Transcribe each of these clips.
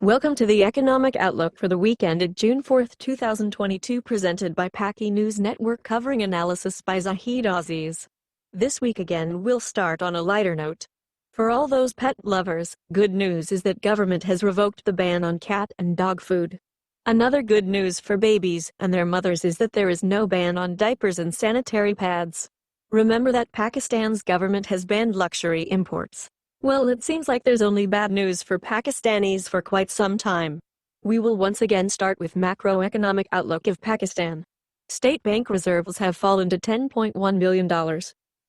Welcome to the Economic Outlook for the week ended June 4, 2022, presented by Paki News Network, covering analysis by Zahid Aziz. This week again, we'll start on a lighter note. For all those pet lovers, good news is that government has revoked the ban on cat and dog food. Another good news for babies and their mothers is that there is no ban on diapers and sanitary pads. Remember that Pakistan's government has banned luxury imports. Well, it seems like there's only bad news for Pakistanis for quite some time. We will once again start with macroeconomic outlook of Pakistan. State bank reserves have fallen to $10.1 billion.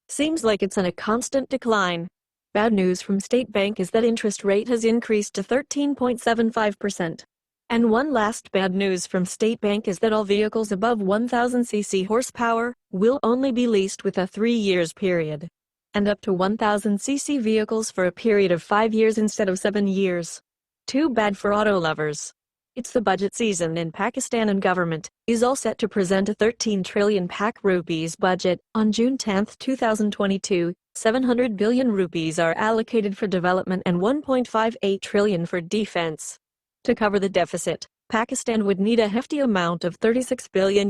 Seems like it's on a constant decline. Bad news from State Bank is that interest rate has increased to 13.75%. And one last bad news from State Bank is that all vehicles above 1000 cc horsepower will only be leased with a 3 years period, and up to 1000 cc vehicles for a period of 5 years instead of 7 years. Too bad for auto lovers. It's the budget season in Pakistan, and government is all set to present a 13 trillion Pak rupees budget on June 10, 2022. 700 billion rupees are allocated for development and 1.58 trillion for defense. To cover the deficit, Pakistan would need a hefty amount of $36 billion.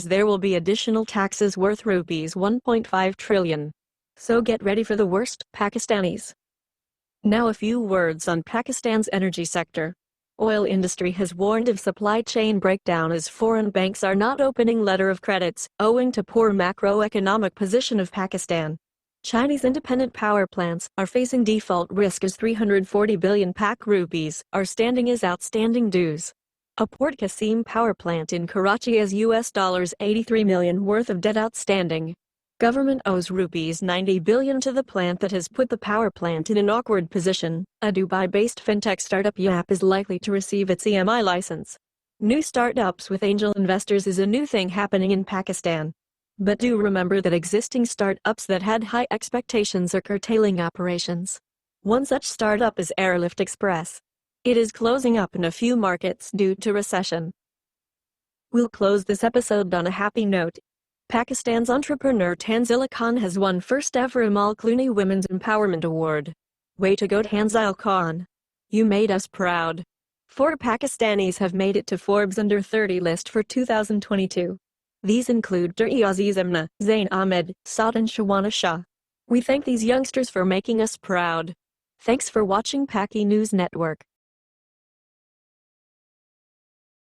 There will be additional taxes worth rupees 1.5 trillion. So get ready for the worst, Pakistanis. Now a few words on Pakistan's energy sector. Oil industry has warned of supply chain breakdown as foreign banks are not opening letter of credits, owing to poor macroeconomic position of Pakistan. Chinese independent power plants are facing default risk as 340 billion Pak rupees are standing as outstanding dues. A Port Qasim power plant in Karachi has $83 million worth of debt outstanding. Government owes rupees 90 billion to the plant that has put the power plant in an awkward position. A Dubai-based fintech startup Yap is likely to receive its EMI license. New startups with angel investors is a new thing happening in Pakistan. But do remember that existing startups that had high expectations are curtailing operations. One such startup is Airlift Express. It is closing up in a few markets due to recession. We'll close this episode on a happy note. Pakistan's entrepreneur Tanzila Khan has won first ever Amal Clooney Women's Empowerment Award. Way to go, Tanzila Khan. You made us proud. 4 Pakistanis have made it to Forbes Under 30 list for 2022. These include Duri Aziz Amna, Zain Ahmed, Saad and Shawana Shah. We thank these youngsters for making us proud. Thanks for watching Paki News Network.